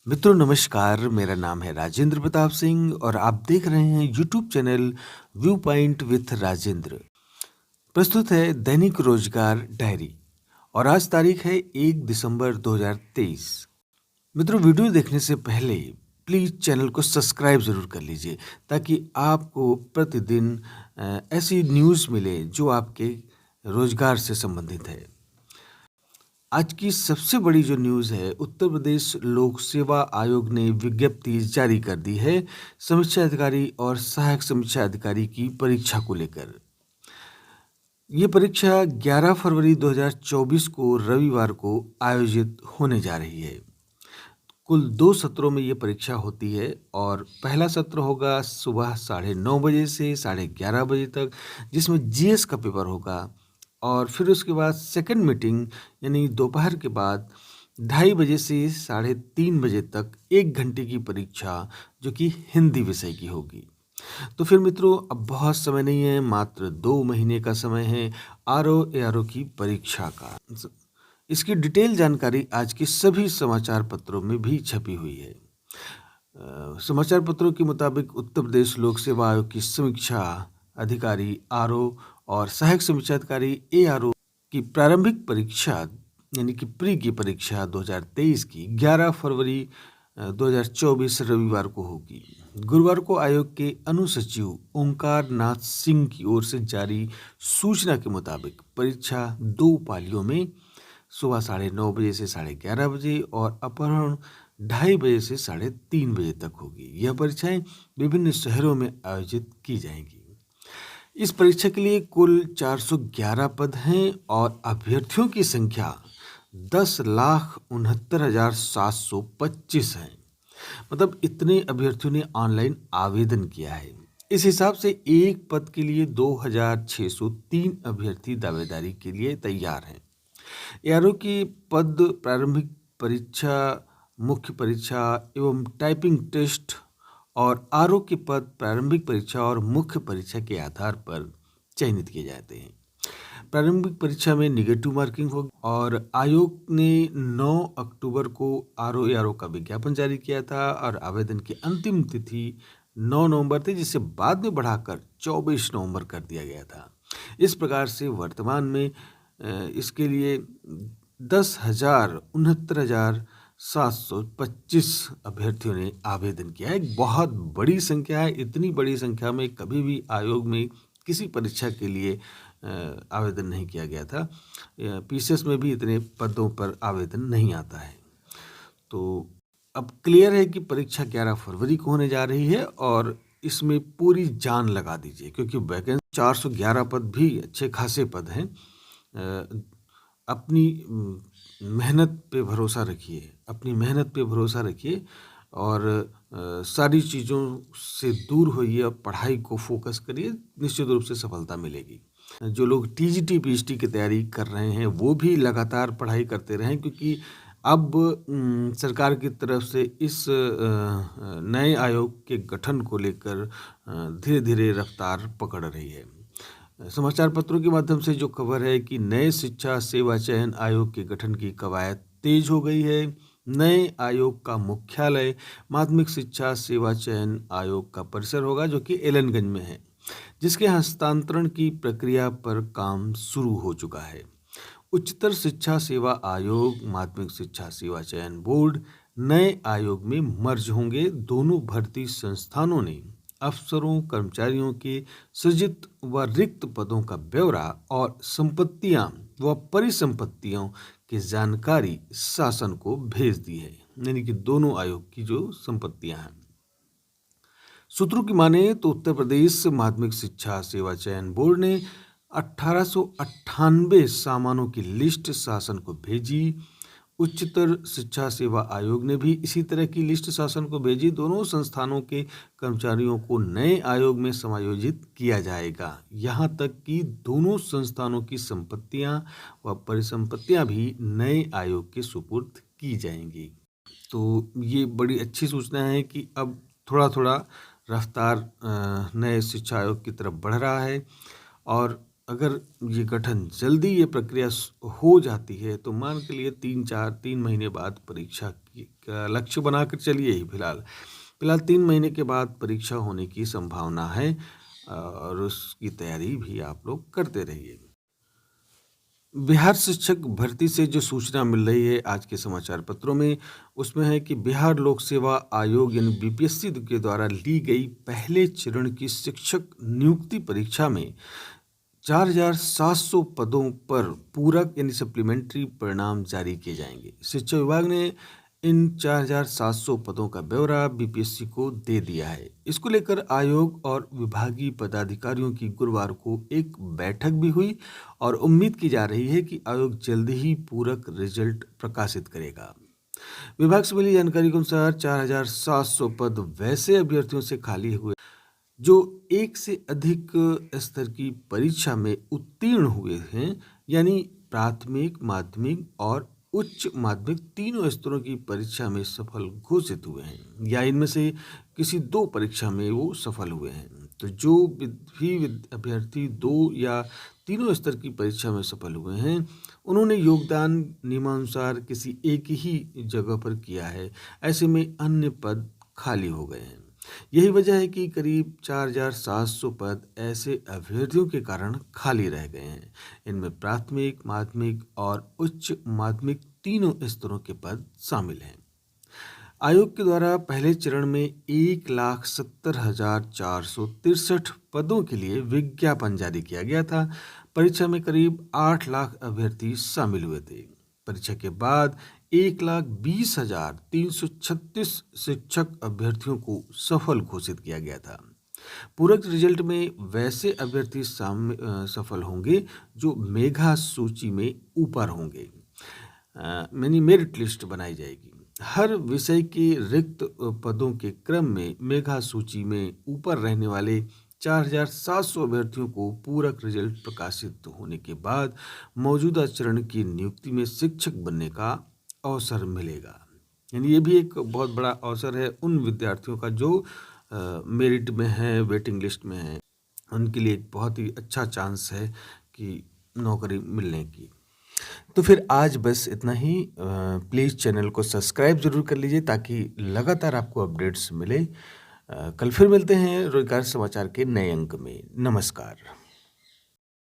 मित्रों नमस्कार, मेरा नाम है राजेंद्र प्रताप सिंह और आप देख रहे हैं YouTube channel view point with Rajendra. प्रस्तुत है दैनिक रोजगार डायरी और आज तारीख है 1 दिसंबर 2023। मित्रों वीडियो देखने से पहले प्लीज़ चैनल को सब्सक्राइब ज़रूर कर लीजिए ताकि आपको प्रतिदिन ऐसी न्यूज़ मिले जो आपके रोजगार से संबंधित है। आज की सबसे बड़ी जो न्यूज़ है, उत्तर प्रदेश लोक सेवा आयोग ने विज्ञप्ति जारी कर दी है समीक्षा अधिकारी और सहायक समीक्षा अधिकारी की परीक्षा को लेकर। ये परीक्षा 11 फरवरी 2024 को रविवार को आयोजित होने जा रही है। कुल 2 सत्रों में ये परीक्षा होती है और पहला सत्र होगा सुबह 9:30 बजे से 11:30 बजे तक, जिसमें जीएस का पेपर होगा और फिर उसके बाद सेकंड मीटिंग यानी दोपहर के बाद 2:30 बजे से 3:30 बजे तक 1 घंटे की परीक्षा जो कि हिंदी विषय की होगी। तो फिर मित्रों अब बहुत समय नहीं है, मात्र 2 महीने का समय है आरओ-एआरओ की परीक्षा का। इसकी डिटेल जानकारी आज के सभी समाचार पत्रों में भी छपी हुई है। समाचार पत्रों के मुताबिक उत्तर प्रदेश लोक सेवा आयोग की समीक्षा अधिकारी आरओ और सहायक समीक्षा अधिकारी एआरओ की प्रारंभिक परीक्षा यानी कि प्री की परीक्षा 2023 की 11 फरवरी 2024 रविवार को होगी। गुरुवार को आयोग के अनुसचिव ओंकार नाथ सिंह की ओर से जारी सूचना के मुताबिक परीक्षा 2 पालियों में सुबह 9:30 बजे से 11:30 बजे और अपराह्न 2:30 बजे से 3:30 बजे तक होगी। यह परीक्षाएं विभिन्न शहरों में आयोजित की जाएंगी। इस परीक्षा के लिए कुल 411 पद हैं और अभ्यर्थियों की संख्या 10,69,725 है। मतलब इतने अभ्यर्थियों ने ऑनलाइन आवेदन किया है। इस हिसाब से एक पद के लिए 2,603 अभ्यर्थी दावेदारी के लिए तैयार हैं। एआरओ की पद प्रारंभिक परीक्षा, मुख्य परीक्षा एवं टाइपिंग टेस्ट और आरओ के पद प्रारंभिक परीक्षा और मुख्य परीक्षा के आधार पर चयनित किए जाते हैं। प्रारंभिक परीक्षा में निगेटिव मार्किंग होगी और आयोग ने 9 अक्टूबर को आरओ-एआरओ का विज्ञापन जारी किया था और आवेदन की अंतिम तिथि 9 नवंबर थी, जिसे बाद में बढ़ाकर 24 नवंबर कर दिया गया था। इस प्रकार से वर्तमान में इसके लिए 10,69,725 अभ्यर्थियों ने आवेदन किया है। एक बहुत बड़ी संख्या है। इतनी बड़ी संख्या में कभी भी आयोग में किसी परीक्षा के लिए आवेदन नहीं किया गया था। पीसीएस में भी इतने पदों पर आवेदन नहीं आता है। तो अब क्लियर है कि परीक्षा 11 फरवरी को होने जा रही है और इसमें पूरी जान लगा दीजिए क्योंकि वैकेंसी 411 पद भी अच्छे खासे पद हैं। अपनी मेहनत पे भरोसा रखिए, अपनी मेहनत पे भरोसा रखिए और सारी चीज़ों से दूर होइए और पढ़ाई को फोकस करिए, निश्चित रूप से सफलता मिलेगी। जो लोग टीजीटी पीएचडी की तैयारी कर रहे हैं वो भी लगातार पढ़ाई करते रहें क्योंकि अब सरकार की तरफ से इस नए आयोग के गठन को लेकर धीरे धीरे रफ्तार पकड़ रही है। समाचार पत्रों के माध्यम से जो खबर है कि नए शिक्षा सेवा चयन आयोग के गठन की कवायद तेज हो गई है। नए आयोग का मुख्यालय माध्यमिक शिक्षा सेवा चयन आयोग का परिसर होगा जो कि एलनगंज में है, जिसके हस्तांतरण की प्रक्रिया पर काम शुरू हो चुका है। उच्चतर शिक्षा सेवा आयोग माध्यमिक शिक्षा सेवा चयन बोर्ड नए आयोग में मर्ज होंगे। दोनों भर्ती संस्थानों ने अफसरों कर्मचारियों के सृजित व रिक्त पदों का ब्यौरा और संपत्तियां व परिसंपत्तियों की जानकारी शासन को भेज दी है, यानी कि दोनों आयोग की जो संपत्तियां हैं। सूत्रों की माने तो उत्तर प्रदेश माध्यमिक शिक्षा सेवा चयन बोर्ड ने 1898 सामानों की लिस्ट शासन को भेजी। उच्चतर शिक्षा सेवा आयोग ने भी इसी तरह की लिस्ट शासन को भेजी। दोनों संस्थानों के कर्मचारियों को नए आयोग में समायोजित किया जाएगा। यहाँ तक कि दोनों संस्थानों की संपत्तियां व परिसंपत्तियां भी नए आयोग के सुपुर्द की जाएंगी। तो ये बड़ी अच्छी सूचना है कि अब थोड़ा थोड़ा रफ्तार नए शिक्षा आयोग की तरफ बढ़ रहा है और अगर ये गठन जल्दी ये प्रक्रिया हो जाती है तो मान के लिए 3 महीने बाद परीक्षा का लक्ष्य बनाकर चलिए ही फिलहाल 3 महीने के बाद परीक्षा होने की संभावना है और उसकी तैयारी भी आप लोग करते रहिए। बिहार शिक्षक भर्ती से जो सूचना मिल रही है आज के समाचार पत्रों में, उसमें है कि बिहार लोक सेवा आयोग यानी बीपीएससी के द्वारा ली गई पहले चरण की शिक्षक नियुक्ति परीक्षा में 4,700 पदों पर पूरक यानी सप्लीमेंट्री परिणाम जारी किए जाएंगे। शिक्षा विभाग ने इन 4,700 पदों का ब्यौरा बीपीएससी को दे दिया है। इसको लेकर आयोग और विभागीय पदाधिकारियों की गुरुवार को एक बैठक भी हुई और उम्मीद की जा रही है कि आयोग जल्द ही पूरक रिजल्ट प्रकाशित करेगा। विभाग से मिली जानकारी के अनुसार 4,700 पद वैसे अभ्यर्थियों से खाली हुए जो एक से अधिक स्तर की परीक्षा में उत्तीर्ण हुए हैं, यानी प्राथमिक, माध्यमिक और उच्च माध्यमिक तीनों स्तरों की परीक्षा में सफल घोषित हुए हैं या इनमें से किसी 2 परीक्षा में वो सफल हुए हैं। तो जो अभ्यर्थी 2 या तीनों स्तर की परीक्षा में सफल हुए हैं, उन्होंने योगदान नियमानुसार किसी एक ही जगह पर किया है। ऐसे में अन्य पद खाली हो गए हैं। यही वजह है कि करीब 4,700 पद ऐसे अभ्यर्थियों के कारण खाली रह गए हैं। इनमें प्राथमिक, माध्यमिक और उच्च माध्यमिक तीनों स्तरों के पद शामिल हैं। आयोग के द्वारा पहले चरण में 1,70,463 पदों के लिए विज्ञापन जारी किया गया था। परीक्षा में करीब 8 लाख अभ्यर्थी शामिल हुए थे। परीक्षा के बाद 1,20,336 शिक्षक अभ्यर्थियों को सफल घोषित किया गया था। पूरक रिजल्ट में वैसे अभ्यर्थी सफल होंगे जो मेधा सूची में ऊपर होंगे, यानी मेरिट लिस्ट बनाई जाएगी। हर विषय के रिक्त पदों के क्रम में मेधा सूची में ऊपर रहने वाले 4,700 अभ्यर्थियों को पूरक रिजल्ट प्रकाशित होने के बाद मौजूदा चरण की नियुक्ति में शिक्षक बनने का अवसर मिलेगा। यानी ये भी एक बहुत बड़ा अवसर है उन विद्यार्थियों का जो मेरिट में है, वेटिंग लिस्ट में है। उनके लिए एक बहुत ही अच्छा चांस है कि नौकरी मिलने की। तो फिर आज बस इतना ही। प्लीज़ चैनल को सब्सक्राइब ज़रूर कर लीजिए ताकि लगातार आपको अपडेट्स मिले। कल फिर मिलते हैं रोजगार समाचार के नए अंक में। नमस्कार।